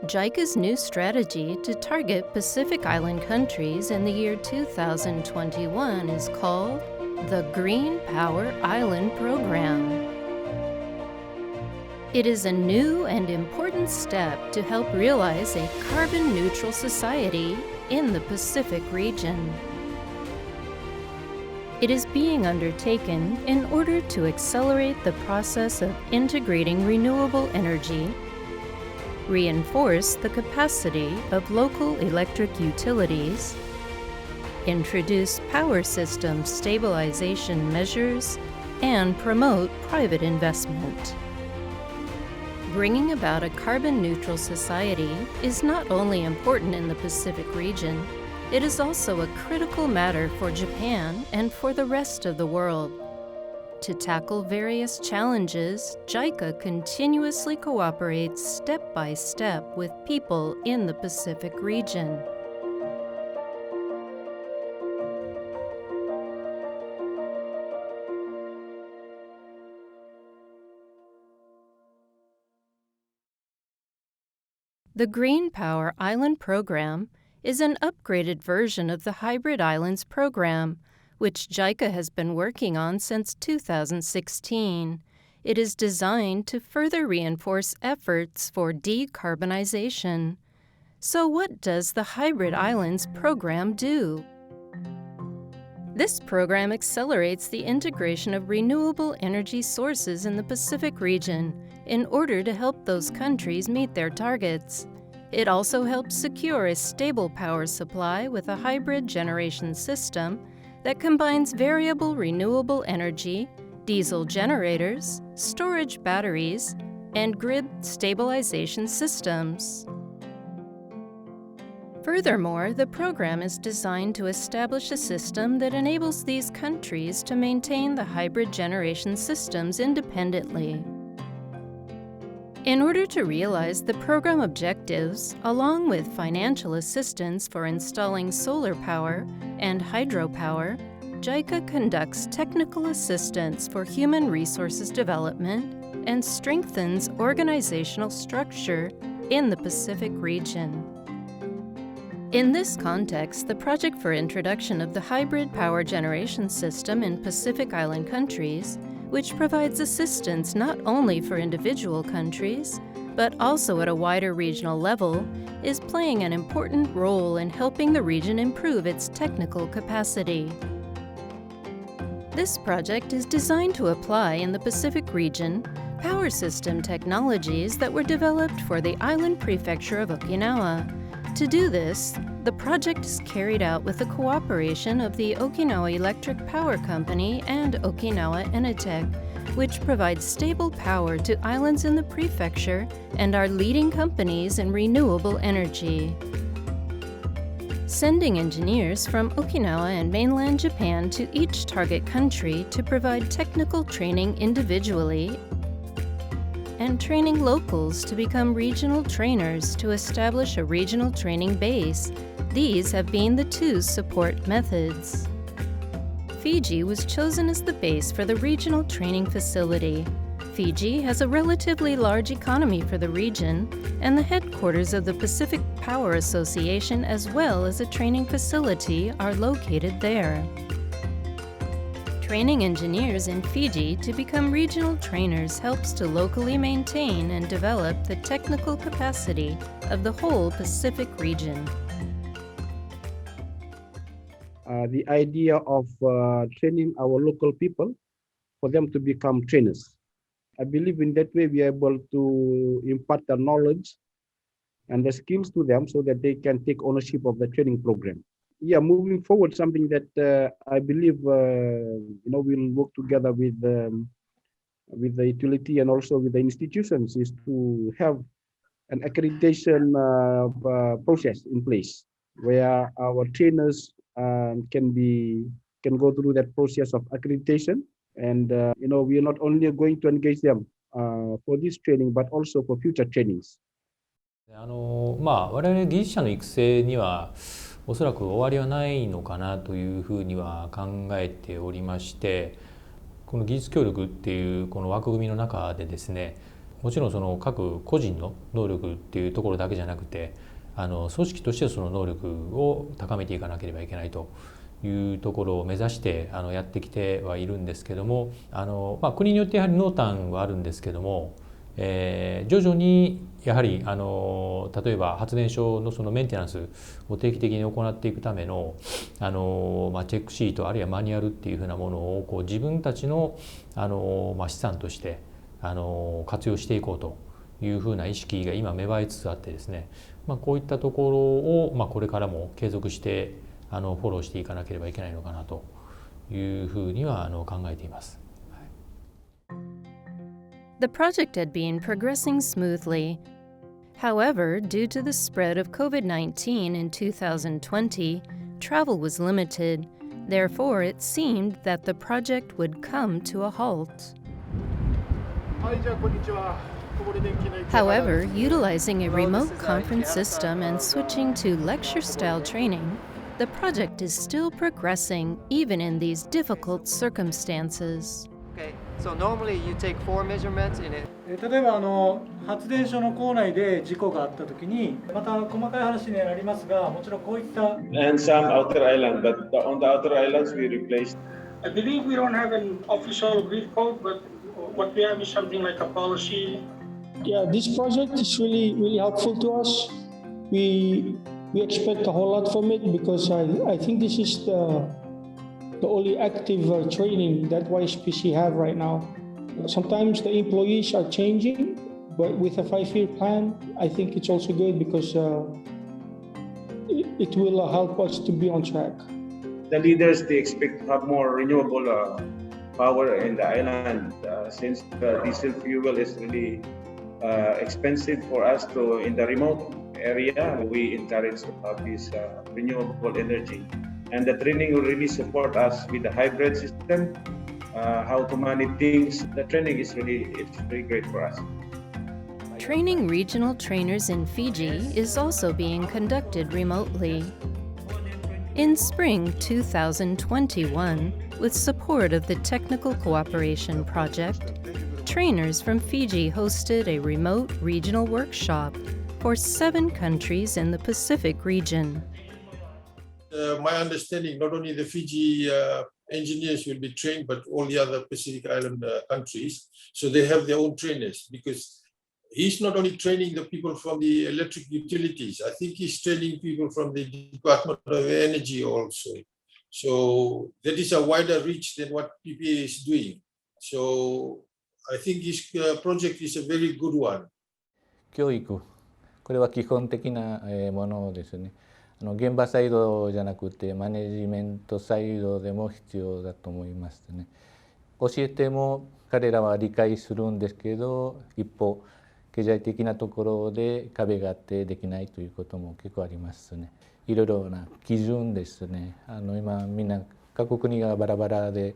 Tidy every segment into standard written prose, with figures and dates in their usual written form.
JICA's new strategy to target Pacific Island countries in the year 2021 is called the Green Power Island Program. It is a new and important step to help realize a carbon-neutral society in the Pacific region. It is being undertaken in order to accelerate the process of integrating renewable energy, reinforce the capacity of local electric utilities, introduce power system stabilization measures, and promote private investment. Bringing about a carbon-neutral society is not only important in the Pacific region, it is also a critical matter for Japan and for the rest of the world. To tackle various challenges, JICA continuously cooperates step by step with people in the Pacific region. The Green Power Island Program is an upgraded version of the Hybrid Islands Program, which JICA has been working on since 2016. It is designed to further reinforce efforts for decarbonization. So what does the Hybrid Islands Program do? This program accelerates the integration of renewable energy sources in the Pacific region in order to help those countries meet their targets. It also helps secure a stable power supply with a hybrid generation system that combines variable renewable energy, diesel generators, storage batteries, and grid stabilization systems. Furthermore, the program is designed to establish a system that enables these countries to maintain the hybrid generation systems independently. In order to realize the program objectives, along with financial assistance for installing solar power and hydropower, JICA conducts technical assistance for human resources development and strengthens organizational structure in the Pacific region. In this context, the project for introduction of the hybrid power generation system in Pacific Island countries, which provides assistance not only for individual countries, but also at a wider regional level, is playing an important role in helping the region improve its technical capacity. This project is designed to apply in the Pacific region power system technologies that were developed for the island prefecture of Okinawa. To do this, the project is carried out with the cooperation of the Okinawa Electric Power Company and Okinawa Enitech, which provides stable power to islands in the prefecture and are leading companies in renewable energy. Sending engineers from Okinawa and mainland Japan to each target country to provide technical training individually and training locals to become regional trainers to establish a regional training base. These have been the two support methods. Fiji was chosen as the base for the regional training facility. Fiji has a relatively large economy for the region, and the headquarters of the Pacific Power Association as well as a training facility are located there. Training engineers in Fiji to become regional trainers helps to locally maintain and develop the technical capacity of the whole Pacific region. The idea of training our local people for them to become trainers. I believe in that way we are able to impart the knowledge and the skills to them so that they can take ownership of the training program. Yeah, moving forward, something that I believe we'll work together with the utility and also with the institutions is to have an accreditation process in place where our trainers can go through that process of accreditation, and we are not only going to engage them for this training but also for future trainings. 我々技術者の育成にはおそらく終わりはないのかなというふうには考えておりまして、この技術協力っていうこの枠組みの中でですね、もちろんその各個人の能力っていうところだけじゃなくて、組織としてその能力を高めていかなければいけないというところを目指してやってきてはいるんですけども、国によってやはり濃淡はあるんですけども、徐々にやはり例えば発電所のそのメンテナンスを定期的に行っていくためのチェックシートあるいはマニュアルっていうふうなものをこう自分たちの資産として活用していこうというふうな意識が今芽生えつつあってですね、こういったところをこれからも継続してフォローしていかなければいけないのかなというふうには考えています。The project had been progressing smoothly. However, due to the spread of COVID-19 in 2020, travel was limited. Therefore, it seemed that the project would come to a halt. However, utilizing a remote conference system and switching to lecture-style training, the project is still progressing even in these difficult circumstances. Okay, so normally you take 4 measurements in it. 例えば発電所の構内で事故があったときに、また細かい話になりますが、もちろんこういった and some outer island, but on the outer islands we replaced. I believe we don't have an official grid code, but what we have is something like a policy. Yeah, this project is really helpful to us. We expect a whole lot from it because I think this is the only active training that YSPC have right now. Sometimes the employees are changing, but with a 5-year plan, I think it's also good because it will help us to be on track. The leaders, they expect to have more renewable power in the island since diesel fuel is really expensive for us to in the remote area. We encourage to have this renewable energy, and the training will really support us with the hybrid system, how to manage things. The training is really great for us. Training regional trainers in Fiji is also being conducted remotely. In spring 2021, with support of the Technical Cooperation Project, trainers from Fiji hosted a remote regional workshop for 7 countries in the Pacific region. My understanding, not only the Fiji engineers will be trained, but all the other Pacific Island countries. So they have their own trainers, because he's not only training the people from the electric utilities, I think he's training people from the Department of Energy also. So that is a wider reach than what PPA is doing. So I think this project is a very good one. 教育、これは基本的なものですね。現場サイドじゃなくてマネジメントサイドでも必要だと思いますね。教えても彼らは理解するんですけど、一方経済的なところで壁があってできないということも結構ありますね。いろいろな基準ですね。今みんな各国がバラバラで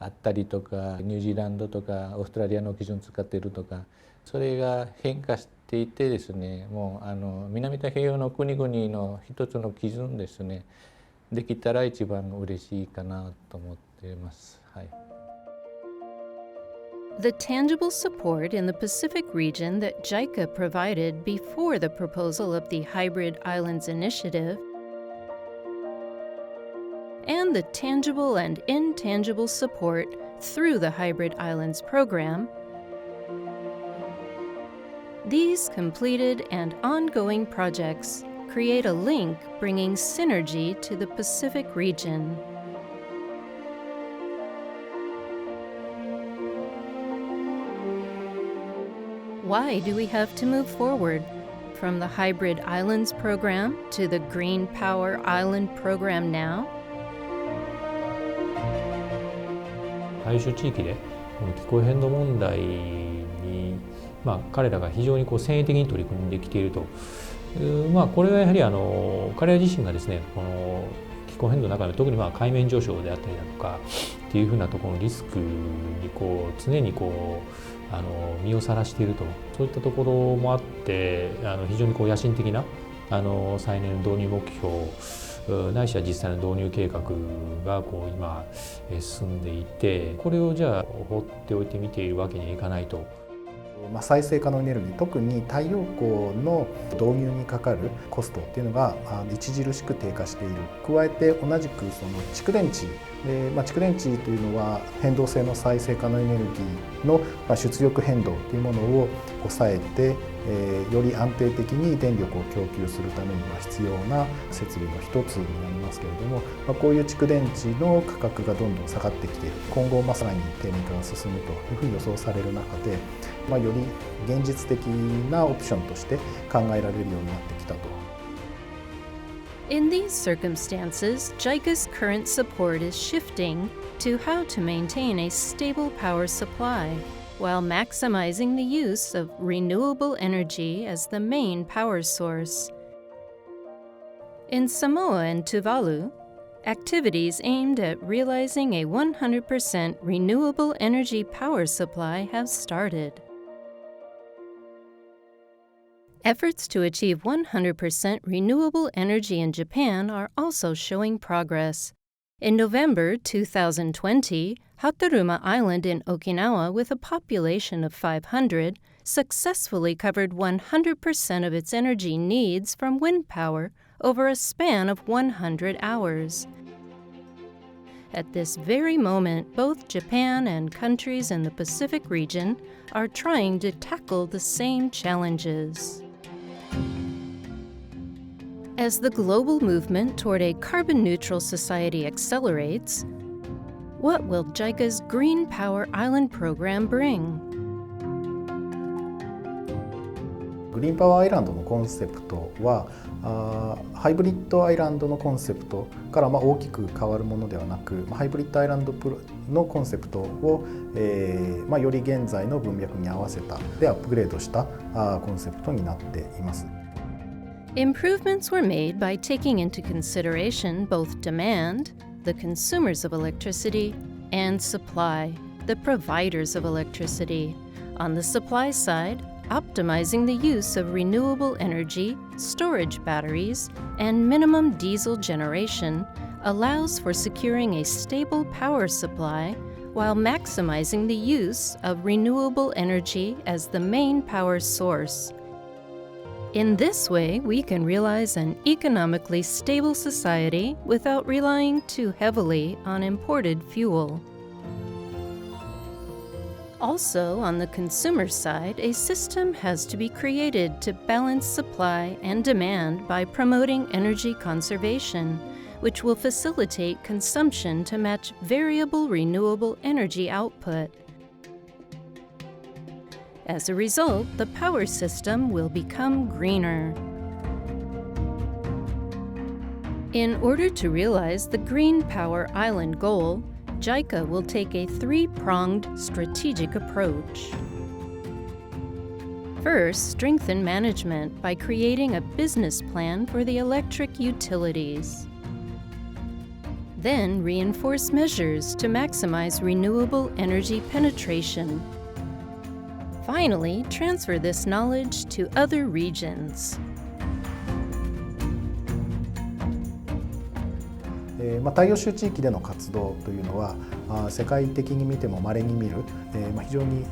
あったりとか、ニュージーランドとかオーストラリアの基準使っているとか、それが変化していてですね、もう南太平洋の国々の一つの基準ですね、できたら一番嬉しいかなと思っています。はい。The tangible support in the Pacific region that JICA provided before the proposal of the Hybrid Islands Initiative, and the tangible and intangible support through the Hybrid Islands program, these completed and ongoing projects create a link bringing synergy to the Pacific region. Why do we have to move forward from the Hybrid Islands program to the Green Power Island program now? 対象地域でこの気候変動問題に、彼らが非常に先鋭的に取り組んできていると、これはやはり彼ら自身がですね、この気候変動の中で特に海面上昇であったりだとかっていうふうなところのリスクに常に身をさらしていると、そういったところもあって非常に野心的な再エネの導入目標ないしは実際の導入計画が今進んでいて、これをじゃあ放っておいて見ているわけにはいかないと。再生可能エネルギー、特に太陽光の導入にかかるコストっていうのが著しく低下している。加えて同じくその蓄電池で、蓄電池というのは変動性の再生可能エネルギーの出力変動というものを抑えて、より安定的に電力を供給するためには必要な設備の一つになりますけれども、こういう蓄電池の価格がどんどん下がってきている。今後さらに低迷化が進むというふうに予想される中で、より現実的なオプションとして考えられるようになってきたと。In these circumstances, JICA's current support is shifting to how to maintain a stable power supply while maximizing the use of renewable energy as the main power source. In Samoa and Tuvalu, activities aimed at realizing a 100% renewable energy power supply have started. Efforts to achieve 100% renewable energy in Japan are also showing progress. In November 2020, Hataruma Island in Okinawa, with a population of 500, successfully covered 100% of its energy needs from wind power over a span of 100 hours. At this very moment, both Japan and countries in the Pacific region are trying to tackle the same challenges. As the global movement toward a carbon-neutral society accelerates, what will JICA's Green Power Island program bring? グリーンパワーアイランドのコンセプトはハイブリッドアイランドのコンセプトから大きく変わるものではなく、ハイブリッドアイランドのコンセプトを、より現在の文脈に合わせたでアップグレードしたコンセプトになっています。Improvements were made by taking into consideration both demand, the consumers of electricity, and supply, the providers of electricity. On the supply side, optimizing the use of renewable energy, storage batteries, and minimum diesel generation allows for securing a stable power supply while maximizing the use of renewable energy as the main power source. In this way, we can realize an economically stable society without relying too heavily on imported fuel. Also, on the consumer side, a system has to be created to balance supply and demand by promoting energy conservation, which will facilitate consumption to match variable renewable energy output. As a result, the power system will become greener. In order to realize the Green Power Island goal, JICA will take a three-pronged strategic approach. First, strengthen management by creating a business plan for the electric utilities. Then, reinforce measures to maximize renewable energy penetration. Finally, transfer this knowledge to other regions. 太陽州地域での活動というのは世界的に見ても稀に見る非常に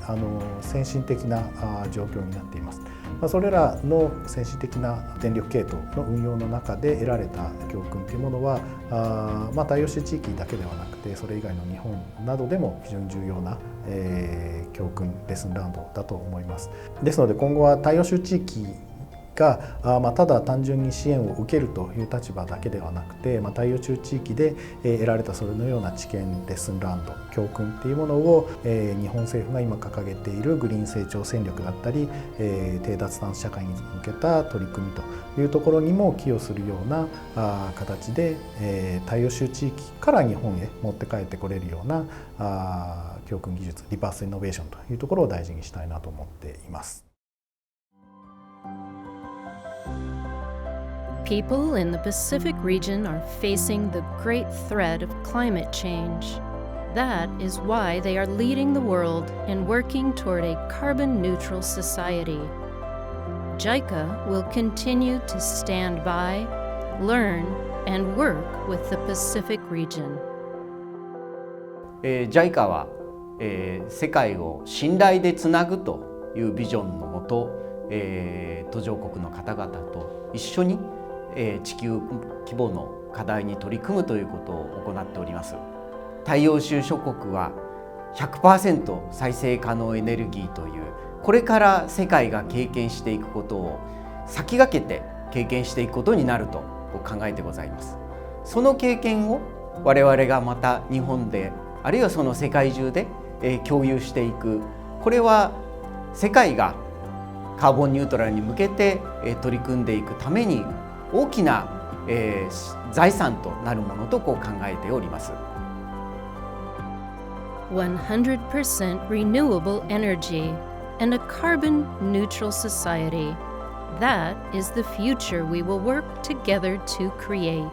先進的な状況になっています。それらの先進的な電力系統の運用の中で得られた教訓というものは太陽州地域だけではなくてそれ以外の日本などでも非常に重要な教訓レッスンランドだと思います。ですので今後は太陽州地域がただ単純に支援を受けるという立場だけではなくて太陽州地域で得られたそれのような知見レッスンランド教訓っていうものを日本政府が今掲げているグリーン成長戦略だったり低脱炭素社会に向けた取り組みというところにも寄与するような形で太陽州地域から日本へ持って帰ってこれるような教訓技術リバースイノベーションというところを大事にしたいなと思っています。People in the Pacific region are facing the great threat of climate change. That is why they are leading the world in working toward a carbon-neutral society. JICA will continue to stand by, learn, and work with the Pacific region. JICA は世界を信頼でつなぐというビジョンのもと、途上国の方々と一緒に、地球規模の課題に取り組むということを行っております。大洋州諸国は 100% 再生可能エネルギーというこれから世界が経験していくことを先駆けて経験していくことになると考えてございます。その経験を我々がまた日本であるいはその世界中で共有していく、これは世界がカーボンニュートラルに向けて取り組んでいくために大きな財産となるものと考えております。100% renewable energy and a carbon neutral society. That is the future we will work together to create.